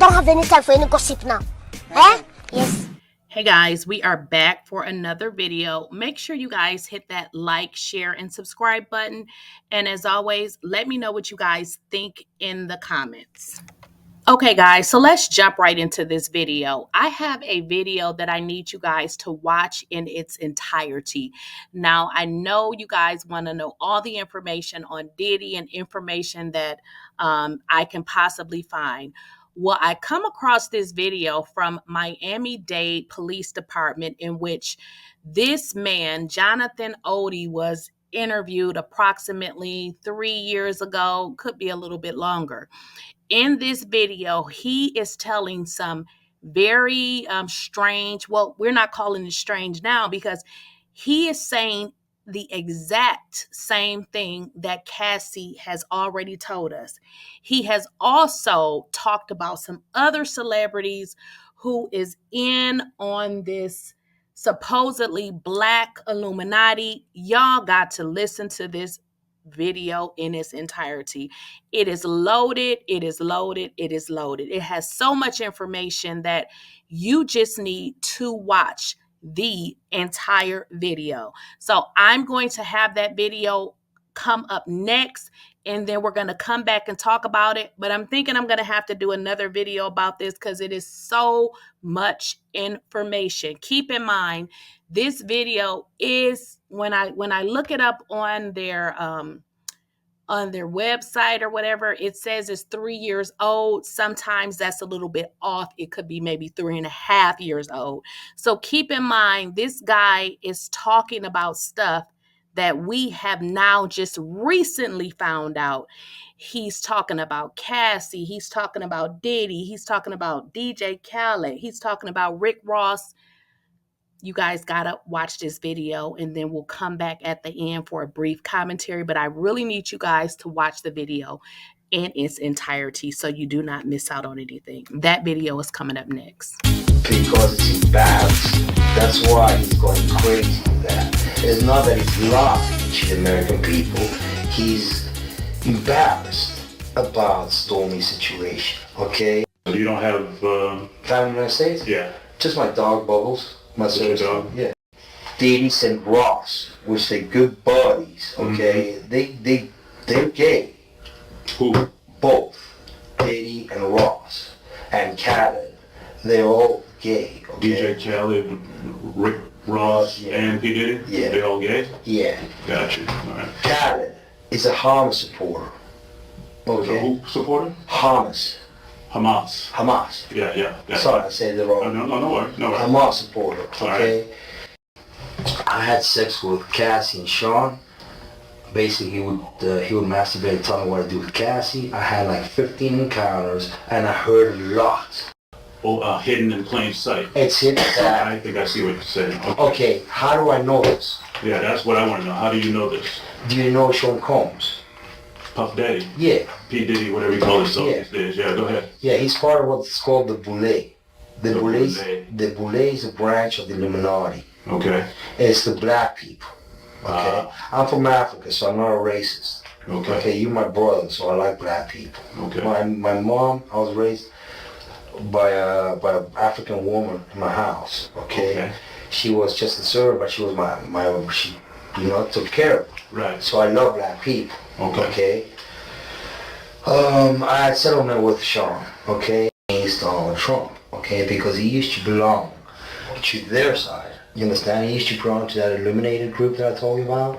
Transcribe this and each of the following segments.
don't have any time for any gossip now. Eh? Yes. Hey guys, we are back for another video. Make sure you guys hit that like, share, and subscribe button. And as always, let me know what you guys think in the comments. Okay guys, so let's jump right into this video. I have a video that I need you guys to watch in its entirety. Now, I know you guys want to know all the information on Diddy and information that I can possibly find. Well, I come across this video from Miami-Dade Police Department in which this man, Jonathan Odie, was interviewed approximately 3 years ago, could be a little bit longer. In this video, he is telling some very strange, well, we're not calling it strange now because he is saying the exact same thing that Cassie has already told us. He has also talked about some other celebrities who is in on this supposedly Black Illuminati. Y'all got to listen to this video in its entirety. It is loaded, it is loaded, it is loaded. It has so much information that you just need to watch the entire video. So I'm going to have that video come up next, and then we're going to come back and talk about it. But I'm thinking I'm going to have to do another video about this because it is so much information. Keep in mind, this video is, when I look it up on their website or whatever, it says it's 3 years old. Sometimes that's a little bit off. It could be maybe 3.5 years old. So keep in mind, this guy is talking about stuff that we have now just recently found out. He's talking about Cassie. He's talking about Diddy. He's talking about DJ Khaled. He's talking about Rick Ross. You guys gotta watch this video, and then we'll come back at the end for a brief commentary. But I really need you guys to watch the video in its entirety so you do not miss out on anything. That video is coming up next. Because it's embarrassed. That's why he's going crazy with that. It's not that he's lying to the American people. He's embarrassed about Stormy's situation, okay? You don't have... Family in the United States? Yeah. Just my dog, Bubbles. My service dog? Yeah. Diddy and Ross, which are good buddies, okay? Mm-hmm. They're gay. Who? Both. Diddy and Ross. And Khaled. They're all gay, okay? DJ Khaled, Rick Ross, yeah. And P. Diddy? Yeah. They all gay? Yeah. Gotcha. All right. Khaled is a Hamas supporter. Okay? Who supporter? Hamas. Hamas. Yeah. Sorry, I said it wrong. No worries. Hamas supporter, okay? Right. I had sex with Cassie and Sean. Basically, he would masturbate and tell me what to do with Cassie. I had like 15 encounters, and I heard a lot. Oh, hidden in plain sight. It's hidden. I think I see what you're saying. Okay, how do I know this? Yeah, that's what I want to know. How do you know this? Do you know Sean Combs? Puff Daddy? Yeah. P. Diddy, whatever you call himself these days. Yeah, go ahead. Yeah, he's part of what's called the Boule. The Boule is a branch of the Illuminati. Okay. It's the black people. Okay. I'm from Africa, so I'm not a racist. Okay. You're my brother, so I like black people. Okay. My mom, I was raised by an African woman in my house. Okay. She was just a servant, but she was she took care of me. Right. So I love black people. Okay. I had settlement with Sean. Okay. Against Donald Trump. Okay, because he used to belong to their side. You understand? He used to belong to that illuminated group that I told you about,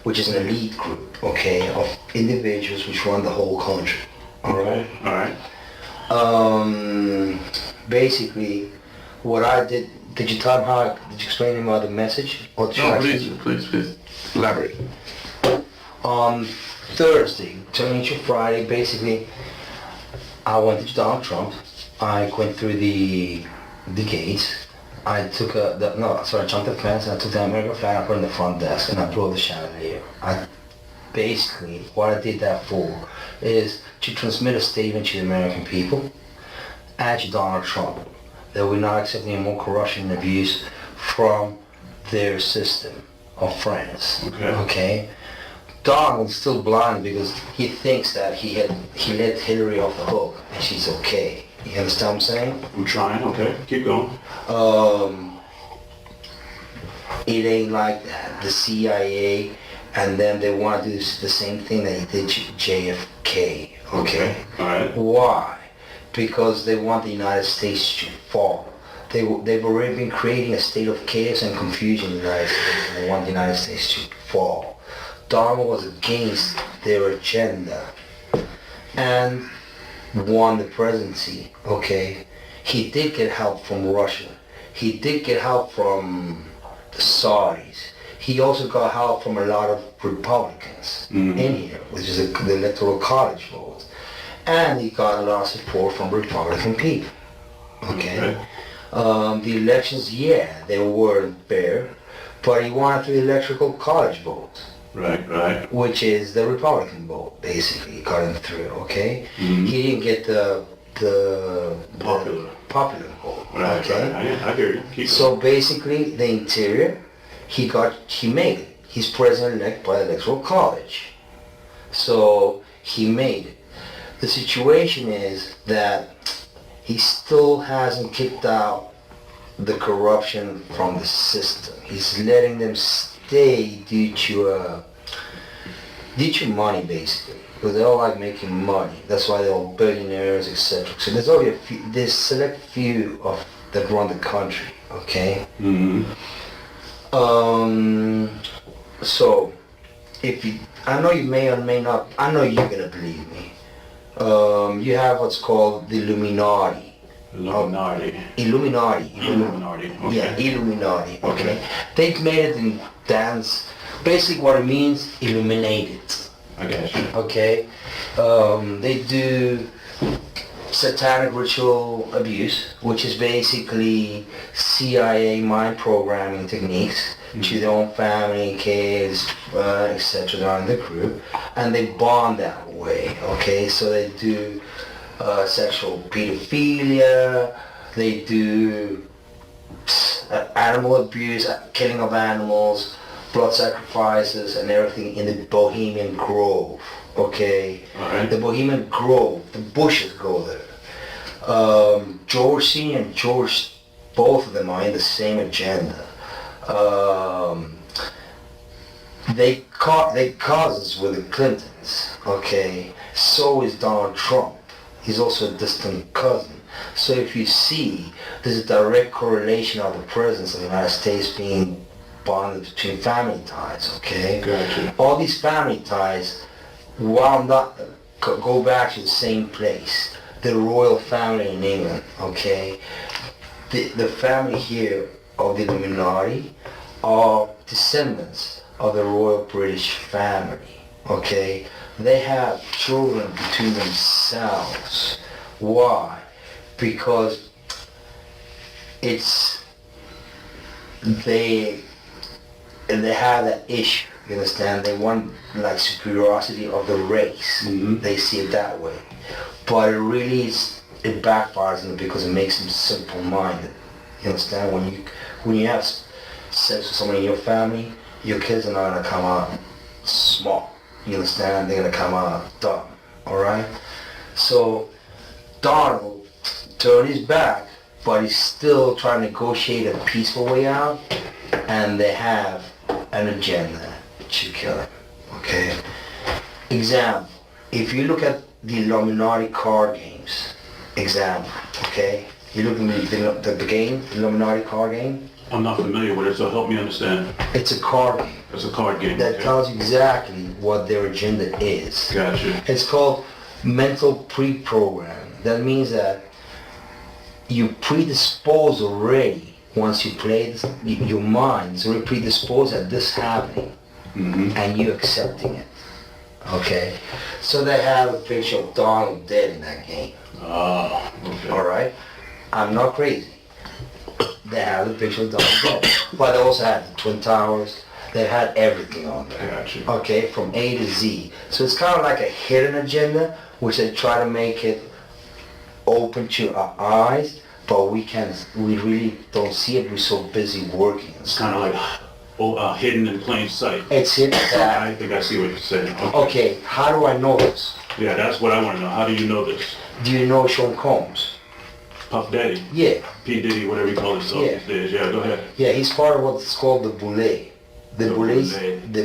which is an elite group, okay, of individuals which run the whole country. Alright? Basically, what I did you tell him did you explain to him about the message? Or Please, elaborate. On Thursday, turning to Friday, basically, I went to Donald Trump. I went through the gates. I took I jumped the fence, and I took the American flag, I put it in the front desk, and I blew the chandelier. Basically, what I did that for is to transmit a statement to the American people and to Donald Trump that we're not accepting any more corruption and abuse from their system of friends. Okay? Donald's still blind because he thinks that he let Hillary off the hook and she's okay. You understand what I'm saying? I'm trying. Okay, keep going. It ain't like that. The CIA, and then they want to do the same thing that they did JFK. Okay? All right. Why? Because they want the United States to fall. They've already been creating a state of chaos and confusion in the United States, and they want the United States to fall. Donald was against their agenda and won the presidency. Okay? He did get help from Russia. He did get help from the Saudis. He also got help from a lot of Republicans in here, which is the electoral college vote. And he got a lot of support from Republican people. Okay? The elections, yeah, they weren't fair, but he wanted the electoral college vote. Right. Which is the Republican vote, basically. He got him through, okay? He didn't get the popular vote. Right. I hear you. Keep So basically, the interior, he made it. He's president-elect by the electoral college. So he made it. The situation is that he still hasn't kicked out the corruption from the system. He's letting them stay due to money, basically. Because they all like making money. That's why they're all billionaires, etc. So there's only there's select few of that run the country. Okay. So if you, I know you may or may not. I know you're gonna believe me. You have what's called the Illuminati. Illuminati. Okay. Yeah, Illuminati. Okay. They've made it in dance. Basically, what it means, illuminated. I got you. Okay. They do satanic ritual abuse, which is basically CIA mind programming techniques to their own family, kids, etc. They're in the group, and they bond that way. Okay, so they do sexual pedophilia, they do animal abuse, killing of animals, blood sacrifices, and everything in the Bohemian Grove. Okay, the Bohemian Grove, the Bushes go there. George C. and George, both of them are in the same agenda. They cousins with the Clintons. Okay, so is Donald Trump. He's also a distant cousin. So if you see, there's a direct correlation of the presence of the United States being bonded between family ties. Okay, Gotcha. All these family ties wound up go back to the same place, the royal family in England. Okay, the family here of the Illuminati are descendants of the royal British family. Okay, they have children between themselves. Why? Because they have that issue. You understand? They want like superiority of the race. They see it that way, but it backfires on them because it makes them simple-minded. You understand? When you have sex with someone in your family, your kids are not gonna come out smart. You understand? They're gonna come out dumb. All right. So Donald turned his back, but he's still trying to negotiate a peaceful way out, and they have an agenda to kill him. Okay. Example: if you look at the Illuminati card games, example. Okay. You look at the game, Illuminati card game. I'm not familiar with it, so help me understand. It's a card game. It's a card game. That tells you exactly what their agenda is. Gotcha. It's called mental pre-programming. That means that you predispose already. Once you play this, your mind is already predisposed at this happening, and you accepting it. Okay? So they have a picture of Donald dead in that game. Oh, okay. Alright? I'm not crazy. They have the picture of Donald dead. But they also had the Twin Towers. They had everything on there. Gotcha. Okay, from A to Z. So it's kind of like a hidden agenda, which they try to make it open to our eyes, but we really don't see it. We're so busy working. It's kind of like hidden in plain sight. It's hidden. I think I see what you're saying. Okay, how do I know this? Yeah, that's what I want to know. How do you know this? Do you know Sean Combs? Puff Daddy, Yeah, P. Diddy, whatever you call yourself Yeah. these days. Yeah, go ahead. yeah, he's part of what's called the Boule. The The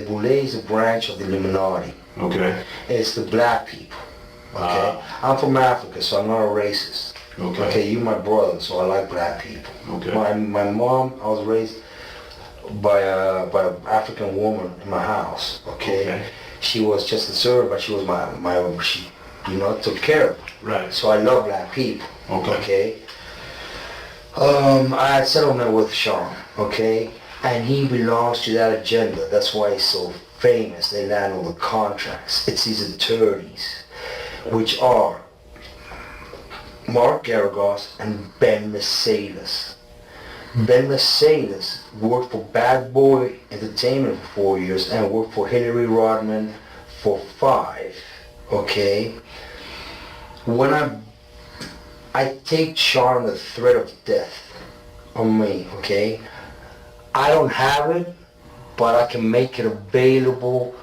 Boule is a branch of the Illuminati. Okay. It's the black people. Okay, I'm from Africa, so I'm not a racist. Okay. You're my brother, so I like black people. Okay. My mom, I was raised by an African woman in my house. Okay. She was just a servant, but she was she took care of me. Right. So I love black people. Okay. I had settlement with Sean. Okay, and he belongs to that agenda. That's why he's so famous. They land all the contracts. It's his attorneys, which are Mark Garagos and Ben Mercedes. Ben Mercedes worked for Bad Boy Entertainment for 4 years and worked for Hillary Rodman for 5. Okay? When I take Sean the threat of death on me, okay? I don't have it, but I can make it available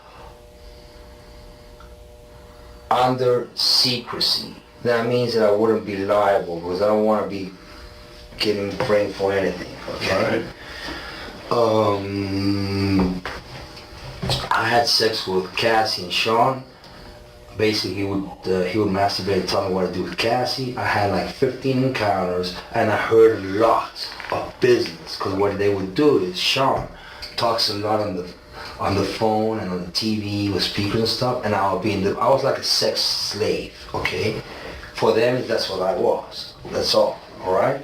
under secrecy. That means that I wouldn't be liable because I don't want to be getting framed for anything. Okay. I had sex with Cassie and Sean. Basically, he would masturbate and tell me what to do with Cassie. I had like 15 encounters, and I heard a lot of business. Because what they would do is Sean talks a lot on the phone and on the TV with speakers and stuff, and I was like a sex slave. Okay. For them, that's what I was. That's all. All right.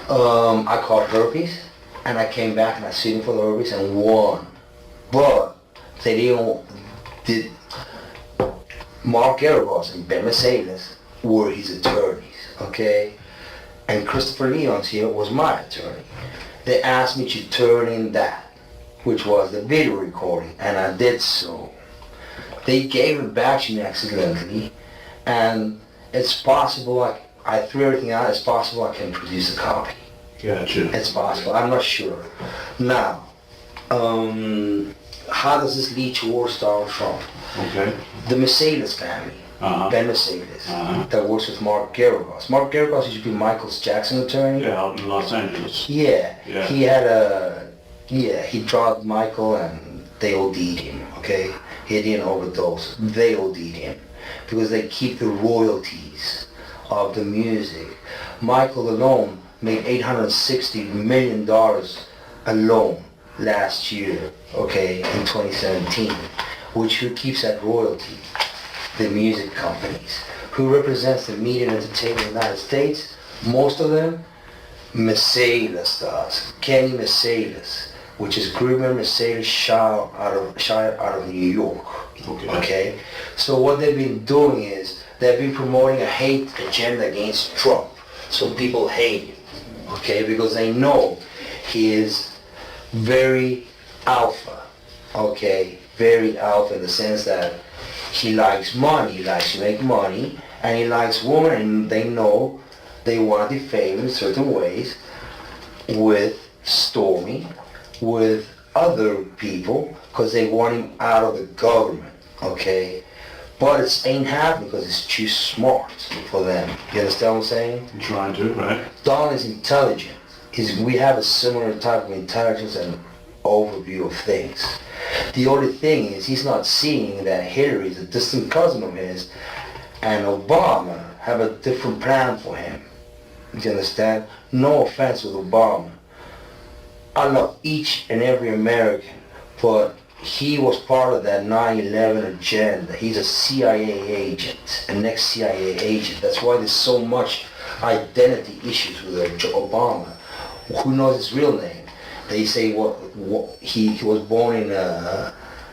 I caught herpes, and I came back and I sued him for the herpes and won. But they did. Mark Garagos and Ben Mercedes were his attorneys. Okay, and Christopher Leon's here was my attorney. They asked me to turn in that, which was the video recording, and I did so. They gave it back to me accidentally, and it's possible I threw everything out. It's possible I can produce a copy. Gotcha. It's possible. I'm not sure. Now, how does this lead towards Donald Trump? Okay. The Mercedes family, Ben Mercedes, that works with Mark Garagos. Mark Garagos used to be Michael Jackson's attorney. Yeah, out in Los Angeles. Yeah. Yeah. He had he drugged Michael and they OD'd him, okay? He didn't overdose. They OD'd him because they keep the royalties of the music. Michael alone made $860 million alone last year, okay, in 2017, which who keeps that royalty? The music companies. Who represents the media and entertainment in the United States? Most of them, Mercedes does. Kenny Mercedes, which is Greenman Mercedes Shire out of New York. Okay. So what they've been doing is they've been promoting a hate agenda against Trump. So people hate him. Okay, because they know he is very alpha. Okay, very alpha in the sense that he likes money, he likes to make money, and he likes women, and they know they want to defame him in certain ways with Stormy, with other people, because they want him out of the government, okay? But it ain't happening because it's too smart for them. You understand what I'm saying? I'm trying to, right? Don is intelligent. We have a similar type of intelligence and overview of things. The only thing is he's not seeing that Hillary is a distant cousin of his and Obama have a different plan for him. You understand? No offense with Obama. I love each and every American, but he was part of that 9/11 agenda. He's a CIA agent, an ex-CIA agent. That's why there's so much identity issues with Obama. Who knows his real name? They say he was born in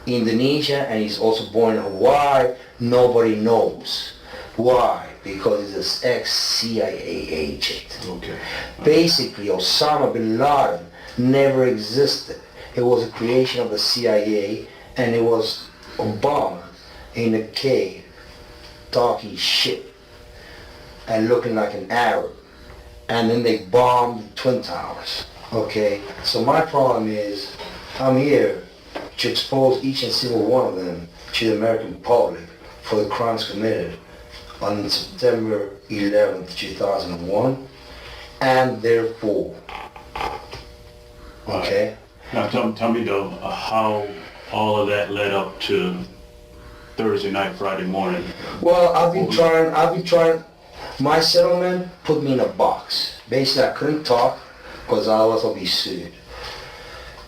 Indonesia and he's also born in Hawaii. Nobody knows. Why? Because he's an ex-CIA agent. Okay. Basically, Osama bin Laden never existed. It was a creation of the CIA, and it was Obama in a cave talking shit and looking like an Arab. And then they bombed the Twin Towers. Okay, so my problem is I'm here to expose each and single one of them to the American public for the crimes committed on September 11th, 2001, and therefore. Okay? Now tell me though, how all of that led up to Thursday night, Friday morning. Well, I've been trying, my settlement put me in a box. Basically, I couldn't talk because otherwise I'll be sued.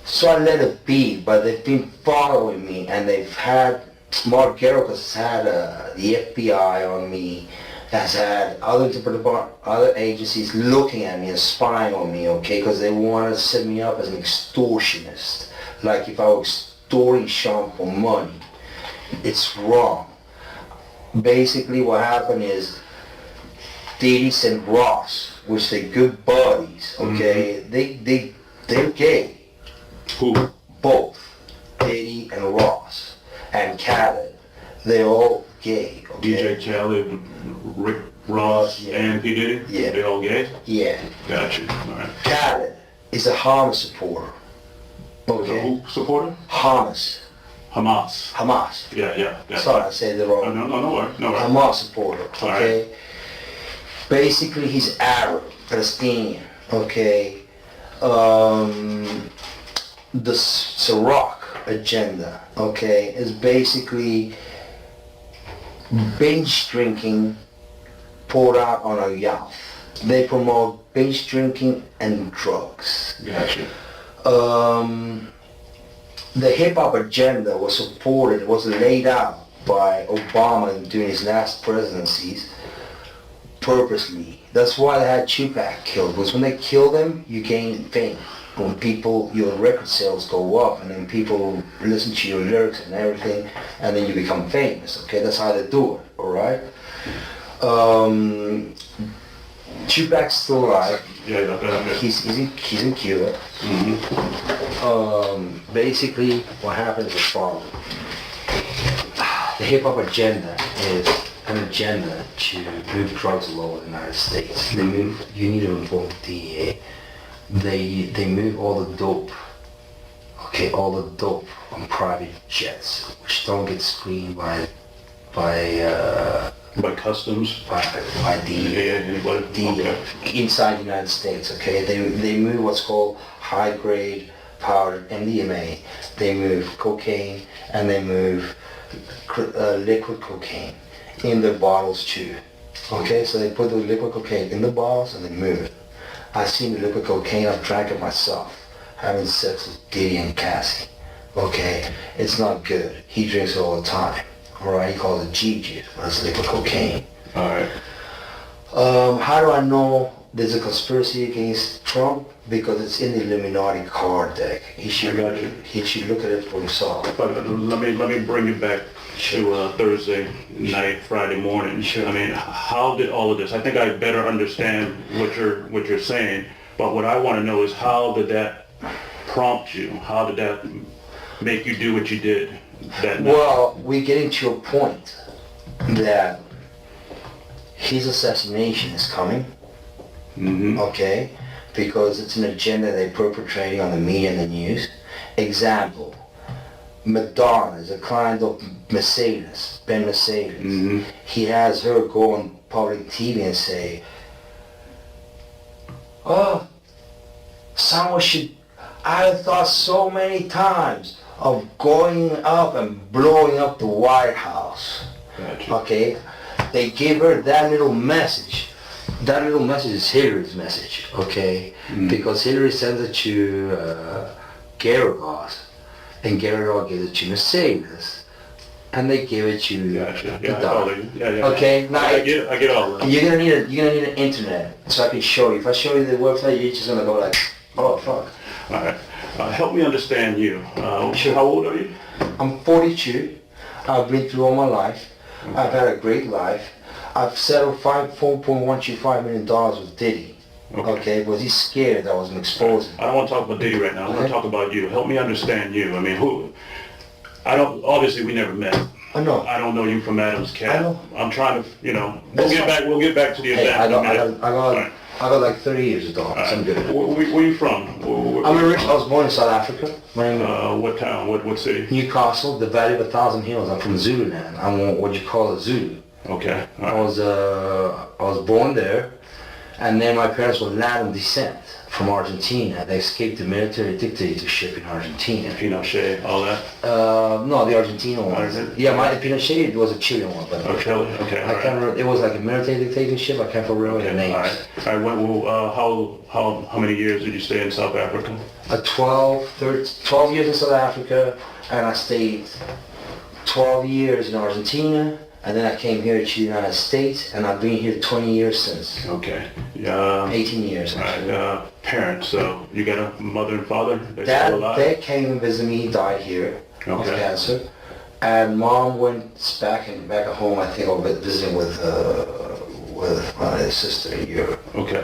So I let it be, but they've been following me, and they've had, Mark Garrett has had the FBI on me, has had other agencies looking at me and spying on me, okay, because they want to set me up as an extortionist. Like if I was extorting Sean for money. It's wrong. Basically what happened is Diddy and Ross, which they're good buddies, okay, they're gay. Who? Both. Diddy and Ross. And Khaled. They're all gay, okay? DJ Khaled, Rick Ross, Yeah. and P. Diddy? Yeah. They all gay? Yeah. Gotcha. Alright. Khaled is a Hamas supporter. Okay? Who supporter? Hamas. Hamas. Yeah. Sorry, I said it wrong. No worries. Hamas supporter, All okay? right. Basically, he's Arab, Palestinian, okay? The Ciroc agenda, okay, is basically binge drinking poured out on a youth. They promote binge drinking and drugs. Gotcha. The hip-hop agenda was laid out by Obama during his last presidencies purposely. That's why they had Tupac killed, because when they kill them, you gain fame. When your record sales go up, and then people listen to your lyrics and everything, and then you become famous, okay? That's how they do it, alright? Tupac's still alive. Yeah. He's in Cuba. Basically, what happened is the following. The hip-hop agenda is an agenda to move drugs all over the United States. You need to involve the DEA. They move all the dope, okay, all the dope on private jets, which don't get screened by customs? by Okay. inside the United States, okay? They move what's called high-grade powder, MDMA. They move cocaine, and they move liquid cocaine in their bottles too. Okay, so they put the liquid cocaine in the bottles and they move it. I've seen the liquid cocaine, I've drank it myself, having sex with Diddy and Cassie. Okay, it's not good. He drinks it all the time. Alright, he calls it G-juice, but it's liquid cocaine. Alright. How do I know there's a conspiracy against Trump? Because it's in the Illuminati card deck. He should look at it for himself. But let me bring you back to Thursday night, Friday morning. Sure. I mean, how did all of this? I think I better understand what you're saying. But what I want to know is, how did that prompt you? How did that make you do what you did that night? Well, we're getting to a point that his assassination is coming. Okay, because it's an agenda they're perpetrating on the media and the news. Example, Madonna is a client of Mercedes, Ben Mercedes. He has her go on public TV and say, oh, someone should, I thought so many times of going up and blowing up the White House. Gotcha. Okay, they give her that little message. That little message is Hillary's message, okay? Because Hillary sends it to Gary Ross, and Gary Ross gives it to Mercedes, and they give it to Gotcha. the Yeah, I dog. follow you. Yeah. Okay, now I get all of that. you're gonna need an internet so I can show you. If I show you the website, you're just gonna go like, oh fuck. All right. Help me understand you. Sure. How old are you? I'm 42. I've been through all my life. I've had a great life. I've settled $4.125 million with Diddy. Okay, because he's scared that I was gonna expose him. I don't want to talk about Diddy right now. I want to Okay. talk about you. Help me understand you. I mean, obviously we never met. I know. I don't know you from Adam's Cat. I know. I'm trying to, we'll That's get back to the Hey, event. I got like 30 years of dogs. I'm good. Where you from? I was born in South Africa. My name is What town? What city? Newcastle, the Valley of a Thousand Hills. I'm from Zululand. I'm what you call a Zulu. Okay. All I right. was born there, and then my parents were Latin descent from Argentina. They escaped the military dictatorship in Argentina. Pinochet, all that. No, the Argentina one. Argentina? Yeah, my Pinochet was a Chilean one, but Oh, Chile. Okay. I All right. can't remember. It was like a military dictatorship. I can't remember the Okay, names. all right. All right. How many years did you stay in South Africa? 12 years in South Africa, and I stayed 12 years in Argentina, and then I came here to the United States, and I've been here 20 years since. Okay. Yeah. 18 years, All actually. right. Parents. So you got a mother and father? They're still alive? Dad came and visited me. He died here of Okay. cancer, and Mom went back at home. I think, visiting with my sister in Europe. Okay.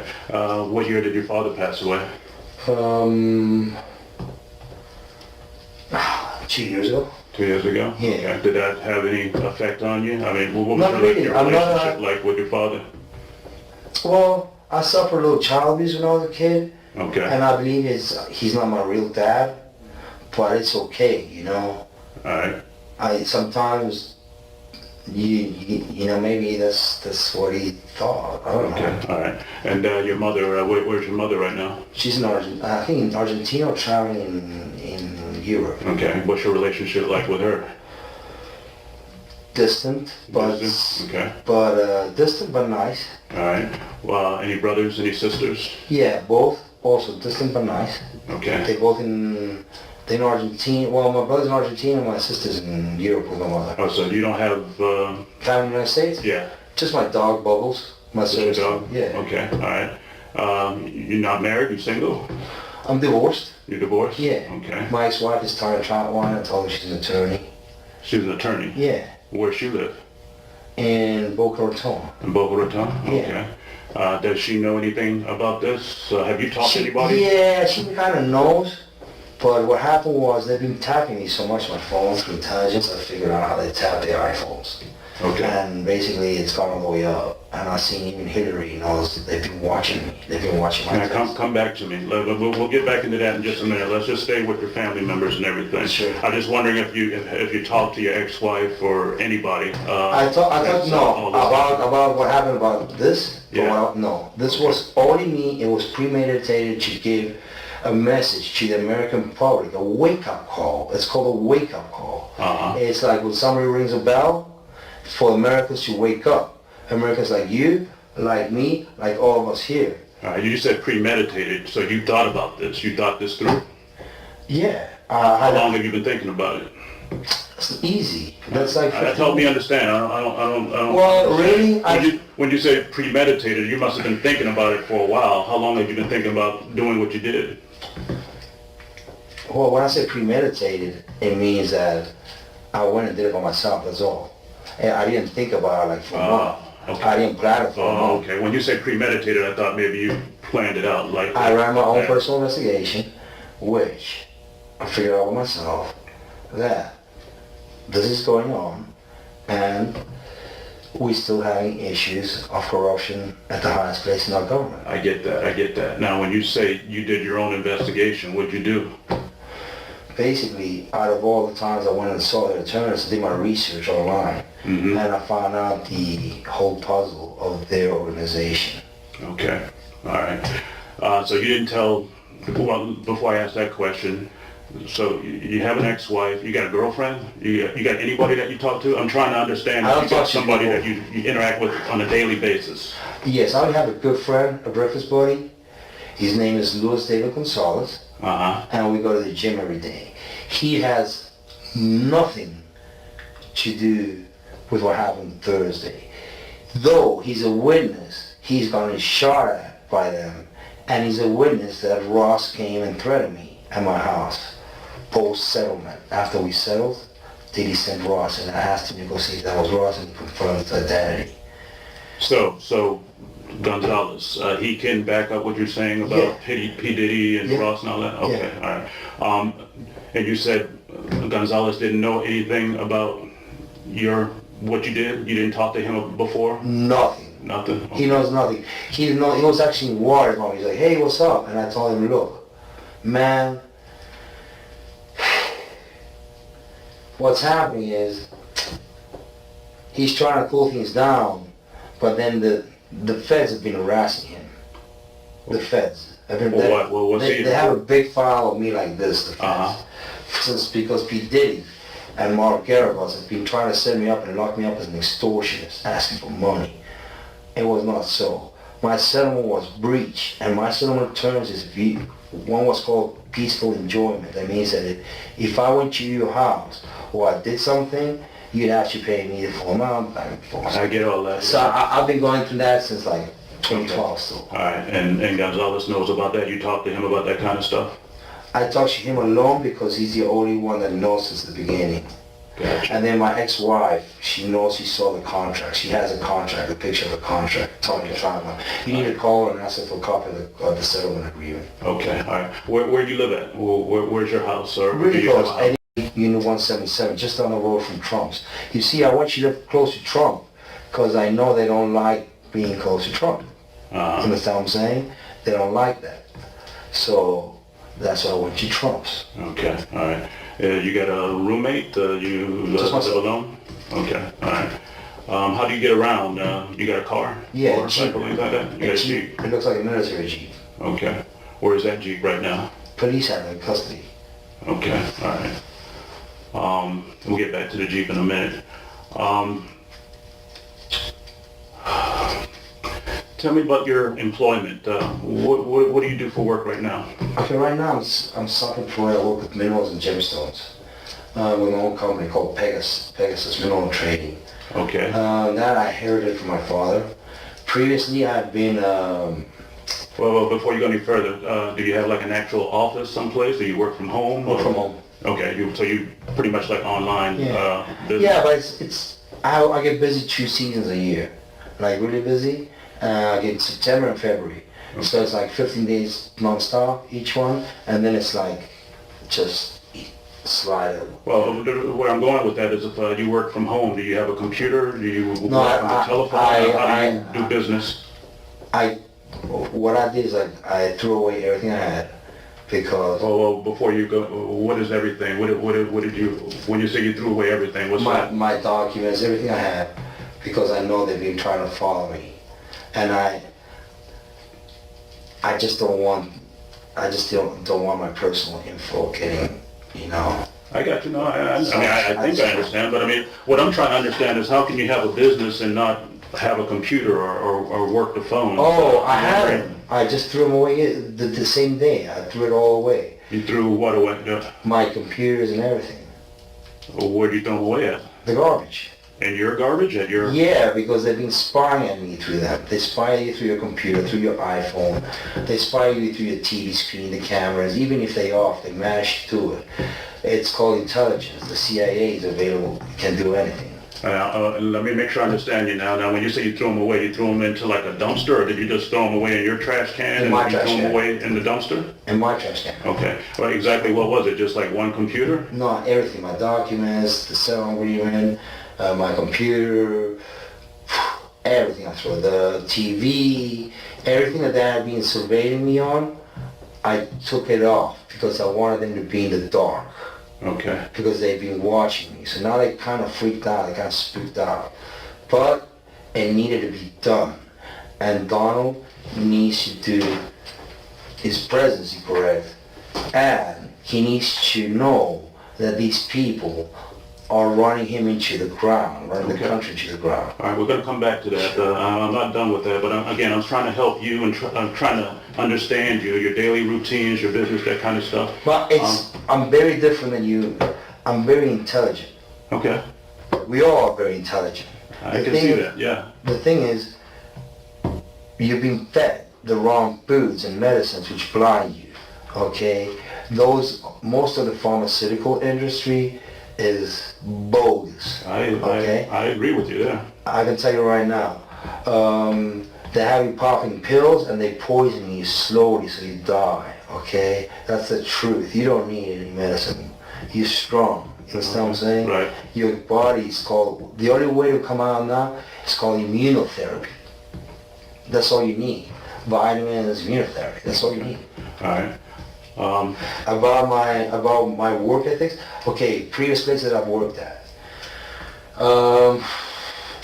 What year did your father pass away? 2 years ago. 2 years ago? Yeah. Okay. Did that have any effect on you? I mean, what was Not really. your I'm not relationship like with your father? Well, I suffered a little child abuse when I was a kid, Okay. and I believe he's not my real dad, but it's okay, you know. All right. I sometimes, you know, maybe that's what he thought. I don't know. Okay. All right. And your mother, where's your mother right now? She's I think in Argentina or traveling in Europe. Okay. What's your relationship like with her? Distant, but Distant? Okay. distant but nice. All right. Well, any brothers, any sisters? Yeah, both also distant but nice. Okay. They both they're in Argentina. Well, my brother's in Argentina, my sister's in Europe with my mother. Oh, so you don't have, Family in the United States? yeah, Just my dog Bubbles. My just your sister. dog? Yeah. Okay. All right. You're not married? You're single? I'm divorced. You're divorced? Yeah. Okay. My ex-wife is Tara Troutwine. I told her she's an attorney. She's an attorney? Yeah. Where she live? In Boca Raton. In Boca Raton? Yeah. Okay. Does she know anything about this? Have you talked to anybody? Yeah, she kind of knows. But what happened was they've been tapping me so much on my phone through intelligence. I figured out how they tap their iPhones. Okay. And basically it's gone all the way up. And I've seen even Hillary knows they've been watching me. They've been watching my Now, face. come back to me. We'll get back into that in just a minute. Let's just stay with your family members and everything. Sure. I'm just wondering if you talked to your ex-wife or anybody. I thought that's no all this- about what happened about this. Yeah. No, this was only me. It was premeditated to give a message to the American public, a wake-up call. It's called a wake-up call. Uh-huh. It's like when somebody rings a bell for Americans to wake up. Americans like you, like me, like all of us here. You said premeditated, so you thought about this. You thought this through. Yeah. How long have you been thinking about it? It's easy. That's like. Help me understand. I don't. Well, really, When you say premeditated, you must have been thinking about it for a while. How long have you been thinking about doing what you did? Well, when I say premeditated, it means that I went and did it by myself. That's all. And I didn't think about it like for a month. Okay. I didn't plan it for a Oh, month. okay. When you say premeditated, I thought maybe you planned it out. Like I ran my own that. personal investigation, which I figured out with myself that this is going on, and we still having issues of corruption at the highest place in our government. I get that. Now, when you say you did your own investigation, what'd you do? Basically, out of all the times I went and saw the attorneys, I did my research online, Mm-hmm. and I found out the whole puzzle of their organization. Okay. All right. So you didn't tell, well, before I ask that question, so you have an ex-wife, you got a girlfriend, you got anybody that you talk to? I'm trying to understand I don't if you got talk to somebody people. that you interact with on a daily basis. Yes, I have a good friend, a breakfast buddy. His name is Luis David Gonzalez, Uh-huh. and we go to the gym every day. He has nothing to do with what happened Thursday. Though he's a witness, he's gotten shot at by them, and he's a witness that Ross came and threatened me at my house post-settlement. After we settled, Diddy sent Ross, and I asked him to go see if that was Ross, and he confirmed his identity. So Gonzalez, he can back up what you're saying about P. Diddy and Yeah. Ross and all that? Okay, Yeah. all right. And you said Gonzalez didn't know anything about what you did? You didn't talk to him before? Nothing. Nothing? He knows nothing. He was actually worried about me. He's like, hey, what's up? And I told him, look, man, what's happening is he's trying to cool things down, but then the feds have been harassing him. The feds. They have a big file of me like this, the feds. Since because P. Diddy and Mark Garibus have been trying to set me up and lock me up as an extortionist, asking for money. It was not so. My settlement was breached, and my settlement terms is one was called peaceful enjoyment. That means that if I went to your house or I did something, you'd actually pay me the full amount back and forth. I get all that. So I've been going through that since like 2012 still. All right, and Gonzalez knows about that? You talk to him about that kind of stuff? I talk to him alone because he's the only one that knows since the beginning. Gotcha. And then my ex-wife, she knows, she saw the contract. She has a contract, a picture of the contract. Tony Trama. You need to call her and ask her for a copy of the settlement agreement. Okay, all right. Where do you live at? Where's your house? Or Really do you have close. a house? Unit 177, just down the road from Trump's. You see, I want you to live close to Trump because I know they don't like being close to Trump. You understand what I'm saying? They don't like that. So that's why I went to Trump's. Okay, all right. You got a roommate? You live alone? Okay, all right. How do you get around? You got a car? Yeah, or Jeep. something like that? You got a Jeep? It looks like a military Jeep. Okay. Where is that Jeep right now? Police have it in custody. Okay, all right. We'll get back to the Jeep in a minute. Tell me about your employment. What do you do for work right now? Okay, right now I'm self-employed. I work with minerals and gemstones with my own company called Pegasus Mineral Trading. Okay. That I inherited from my father. Previously, I've been... Well, before you go any further, do you have like an actual office someplace? Do you work from home? Work from home. Okay, so you pretty much like online business? Yeah, but I get busy 2 seasons a year. Like really busy. I get September and February. Okay. So it's like 15 days non-stop each one, and then it's like just slide. Well, where I'm going with that is if you work from home, do you have a computer? Do you work on the telephone? How do you do business? What I did is I threw away everything I had because... Well, before you go, what is everything? What did you, when you say you threw away everything, what's that? My documents, everything I had, because I know they've been trying to follow me. And I just don't want my personal info getting, I got you. No, I think I understand, but I mean, what I'm trying to understand is how can you have a business and not have a computer or work the phone? Oh, I haven't. I just threw them away the same day. I threw it all away. You threw what away? My computers and everything. Where do you throw them away at? The garbage. And your garbage? At your... Yeah, because they've been spying on me through that. They spy you through your computer, through your iPhone. They spy you through your TV screen, the cameras. Even if they're off, they manage to do it. It's called intelligence. The CIA is available, can do anything. Let me make sure I understand you now. Now, when you say you threw them away, you threw them into like a dumpster, or did you just throw them away in your trash can and you threw them away in the dumpster? In my trash can. Okay. Well, exactly what was it? Just like one computer? No, everything. My documents, the settlement agreement, my computer, everything I threw. The TV, everything that they had been surveilling me on, I took it off because I wanted them to be in the dark. Okay. Because they've been watching me. So now they kind of freaked out, they kind of spooked out. But it needed to be done. And Donald needs to do his presidency correct. And he needs to know that these people are running him into the ground, running the country into the ground. All right, we're going to come back to that. I'm not done with that, but I'm trying to help you and I'm trying to understand you, your daily routines, your business, that kind of stuff. But I'm very different than you. I'm very intelligent. Okay. We all are very intelligent. I can see that, yeah. The thing is, you've been fed the wrong foods and medicines which blind you, okay? Most of the pharmaceutical industry is bogus. I agree with you there. I can tell you right now, they have you popping pills and they poison you slowly so you die, okay? That's the truth. You don't need any medicine. You're strong. You understand what I'm saying? Right. Your body's called, the only way to come out now is called immunotherapy. That's all you need. Vitamins, immunotherapy, that's all you need. All right. About my work ethics, okay, previous places that I've worked at.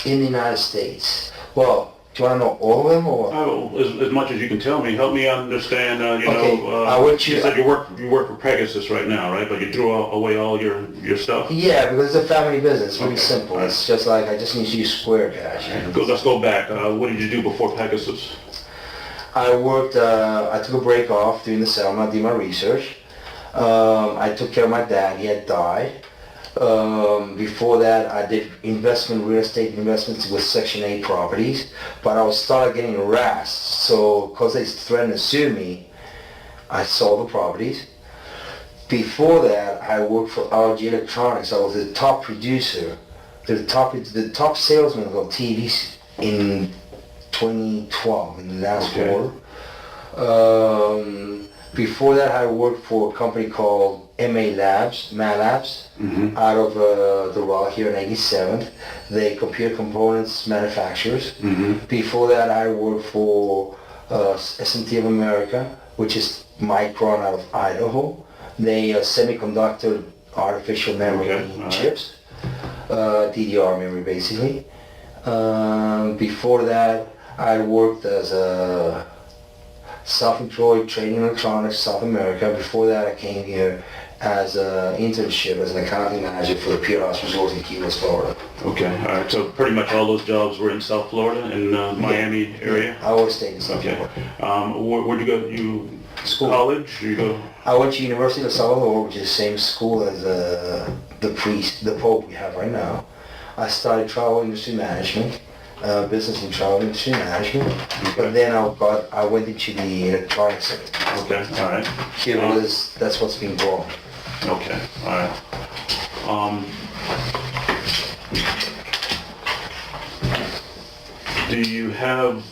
In the United States. Well, do you want to know all of them or? As much as you can tell me, help me understand. Okay, you said you work for Pegasus right now, right? But you threw away all your stuff. Yeah, because it's a family business. Really Okay. simple. Right. It's just like I just need to use square cash. Let's go back. What did you do before Pegasus? I worked. I took a break off during the summer. I did my research. I took care of my dad. He had died. Before that, I did real estate investments with Section 8 properties, but I started getting harassed. So, because they threatened to sue me, I sold the properties. Before that, I worked for RG Electronics. I was the top producer, the top salesman of TV in 2012, in the last quarter. Before that, I worked for a company called MALabs, out of the Raw here in 87th. They computer components manufacturers. Before that, I worked for SMT of America, which is Micron out of Idaho. They semiconductor artificial memory chips, DDR memory basically. Before that, I worked as a self-employed trading electronics, South America. Before that, I came here as an internship as an accounting manager for the Pier House Resort in Key West, Florida. Okay, all right. So pretty much all those jobs were in South Florida, in Miami area. I always stayed in South Okay. Florida. Where'd you go? You School. College? You go? I went to University of Salvador, which is the same school as the Pope we have right now. I studied travel industry management. Business and travel industry management, but then I went into the electronics sector. Okay, all right. Here because that's what's been growing. Okay, all right. Do you have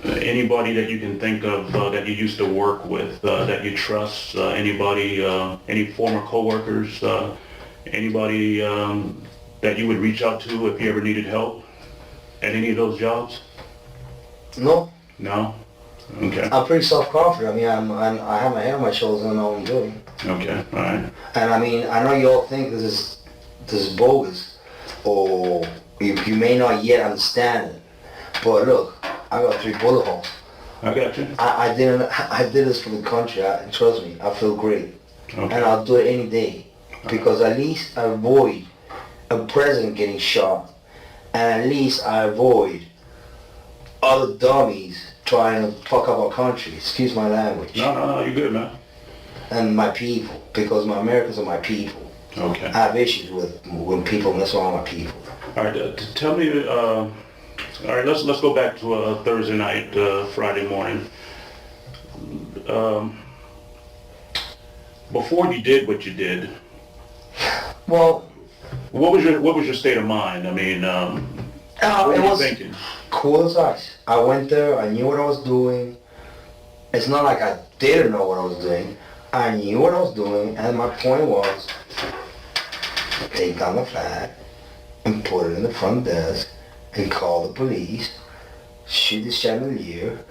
anybody that you can think of that you used to work with, that you trust? Anybody, any former coworkers? Anybody that you would reach out to if you ever needed help at any of those jobs? No. No? Okay. I'm pretty self-confident. I mean, I have my head on my shoulders and I know what I'm doing. Okay, all right. And I mean, I know you all think this is bogus, or you may not yet understand it. But look, I got 3 bullet holes. I got you. I did this for the country. Trust me, I feel great. Okay. And I'll do it any day. Because at least I avoid a president getting shot. And at least I avoid other dummies trying to fuck up our country. Excuse my language. No, you're good, man. And my people. Because my Americans are my people. Okay. I have issues with when people mess around with my people. All right, tell me, all right, let's go back to a Thursday night, Friday morning. Before you did what you did, Well, what was your state of mind? I mean, what were it you was thinking? cool as ice. I went there, I knew what I was doing. It's not like I didn't know what I was doing. I knew what I was doing, and my point was, take down the flag and put it in the front desk and call the police, shoot the chandelier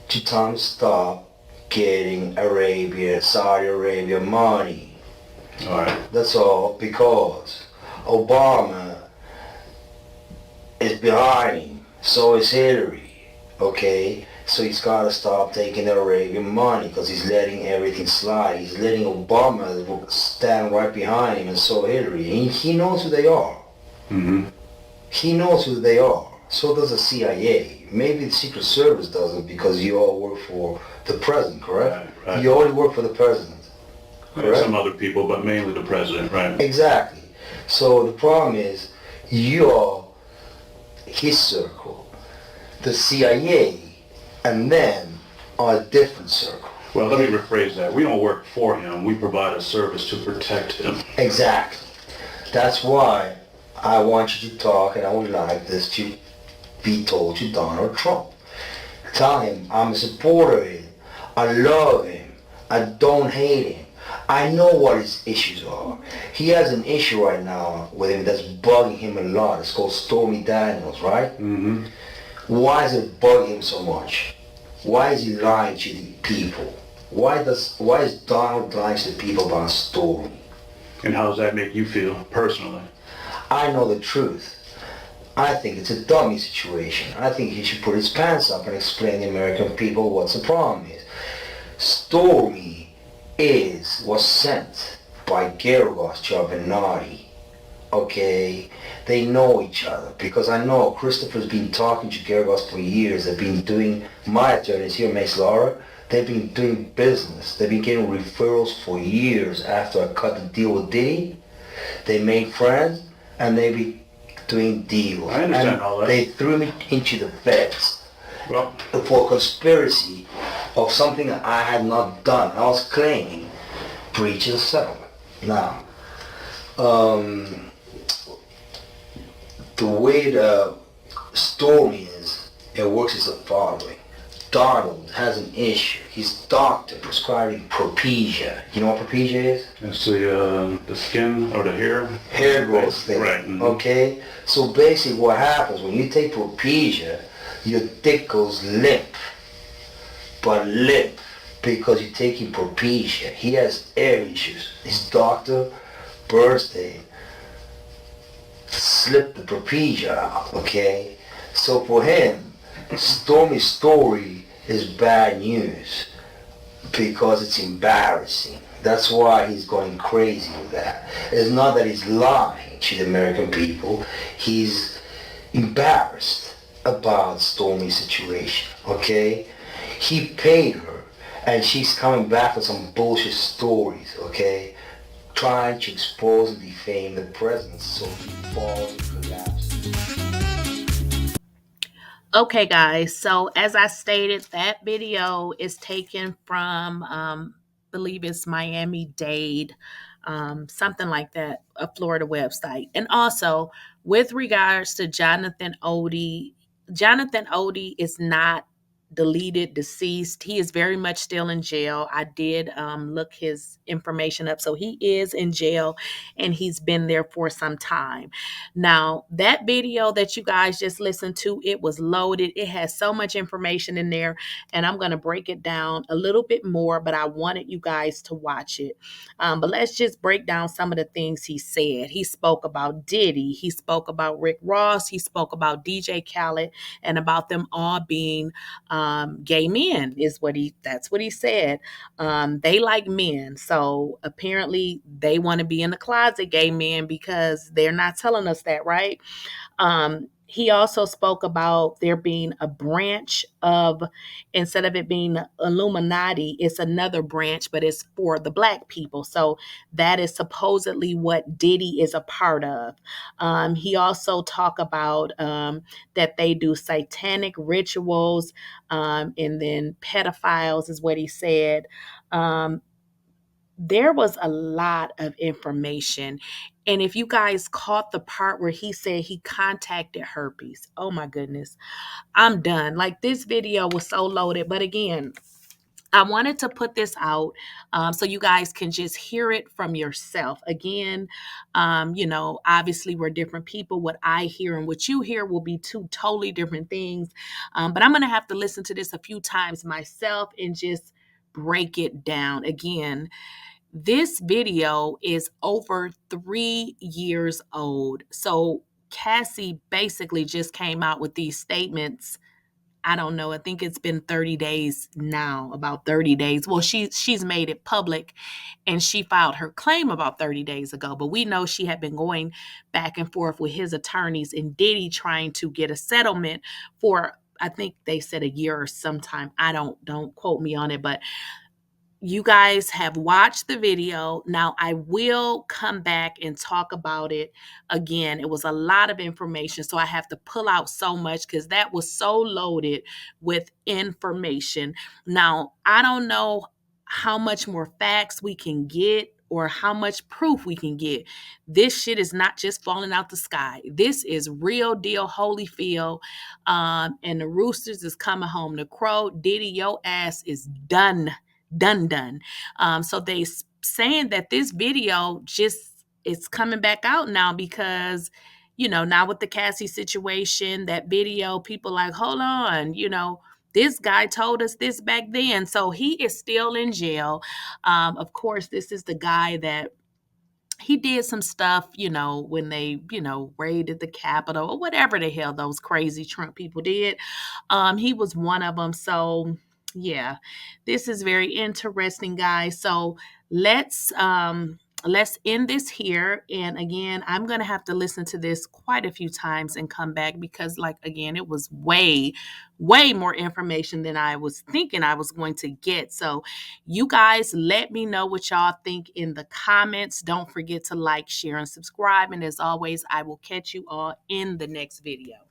to tell them to stop getting Saudi Arabia money. All right. That's all, because Obama is behind him, so is Hillary, okay? So he's got to stop taking the Arabian money because he's letting everything slide. He's letting Obama stand right behind him, and so Hillary. And he knows who they are. Mm-hmm. He knows who they are. So does the CIA. Maybe the Secret Service doesn't because you all work for the president, correct? Right. You only work for the president, correct? Some other people, but mainly the president, right? Exactly. So the problem is, you're his circle, the CIA, and then are a different circle. Well, let me rephrase that. We don't work for him. We provide a service to protect him. Exactly. That's why I want you to talk, and I would like this to be told to Donald Trump. Tell him I'm a supporter of him. I love him. I don't hate him. I know what his issues are. He has an issue right now with him that's bugging him a lot. It's called Stormy Daniels, right? Mm-hmm. Why is it bugging him so much? Why is he lying to the people? Why is Donald lying to the people about Stormy? And how does that make you feel personally? I know the truth. I think it's a dummy situation. I think he should put his pants up and explain to the American people what's the problem is. Stormy was sent by Gergos Giovanni. Okay, they know each other because I know Christopher's been talking to Gergos for years. They've been doing, my attorneys here, Mace Laura, they've been doing business. They've been getting referrals for years after I cut the deal with Diddy. They made friends and they be doing deals. I understand and all that. They threw me into the feds Well, for conspiracy of something that I had not done. I was claiming breach of settlement. Now, the way the story is, it works as the following. Donald has an issue. His doctor prescribing Propecia. You know what Propecia is? it's the skin or the hair. Hair growth thing. Right. Mhm. Okay? So basically what happens when you take Propecia, your dick goes limp. But limp because you're taking Propecia. He has air issues. His doctor, birthday, slipped the Propecia out, okay? So for him, Stormy's story is bad news because it's embarrassing. That's why he's going crazy with that. It's not that he's lying to the American people. He's embarrassed about Stormy's situation, okay? He paid her and she's coming back with some bullshit stories, okay? Trying to expose and defame the president so he falls and collapses. Okay, guys. So as I stated, that video is taken from, believe it's Miami-Dade, something like that, a Florida website. And also, with regards to Jonathan Odie is not deleted, deceased. He is very much still in jail. I did look his information up. So he is in jail and he's been there for some time. Now, that video that you guys just listened to, it was loaded. It has so much information in there, and I'm going to break it down a little bit more, but I wanted you guys to watch it. But let's just break down some of the things he said. He spoke about Diddy. He spoke about Rick Ross. He spoke about DJ Khaled and about them all being gay men that's what he said. They like men. So apparently they want to be in the closet, gay men, because they're not telling us that, right? He also spoke about there being a branch of, instead of it being Illuminati, it's another branch, but it's for the black people. So that is supposedly what Diddy is a part of. He also talked about that they do satanic rituals, and then pedophiles is what he said. There was a lot of information. And if you guys caught the part where he said he contacted herpes, oh my goodness, I'm done. Like, this video was so loaded. But again, I wanted to put this out so you guys can just hear it from yourself. Again, obviously we're different people. What I hear and what you hear will be two totally different things. But I'm going to have to listen to this a few times myself and just break it down. Again, this video is over 3 years old. So Cassie basically just came out with these statements. I don't know. I think it's been 30 days now, about 30 days. Well, she's made it public and she filed her claim about 30 days ago. But we know she had been going back and forth with his attorneys and Diddy trying to get a settlement for, I think they said a year or sometime. Don't quote me on it, but you guys have watched the video. Now I will come back and talk about it again. It was a lot of information, so I have to pull out so much because that was so loaded with information. Now, I don't know how much more facts we can get or how much proof we can get. This shit is not just falling out the sky. This is real deal Holyfield. And the Roosters is coming home to crow. Diddy, your ass is done. Done. So they saying that this video just it's coming back out now because, now with the Cassie situation, that video, people like, hold on, this guy told us this back then. So he is still in jail. Of course, this is the guy that he did some stuff, when they, raided the Capitol or whatever the hell those crazy Trump people did. He was one of them. So yeah, this is very interesting, guys. So let's end this here. And again, I'm going to have to listen to this quite a few times and come back because, like, again, it was way more information than I was thinking I was going to get. So you guys let me know what y'all think in the comments. Don't forget to like, share, and subscribe. And as always, I will catch you all in the next video.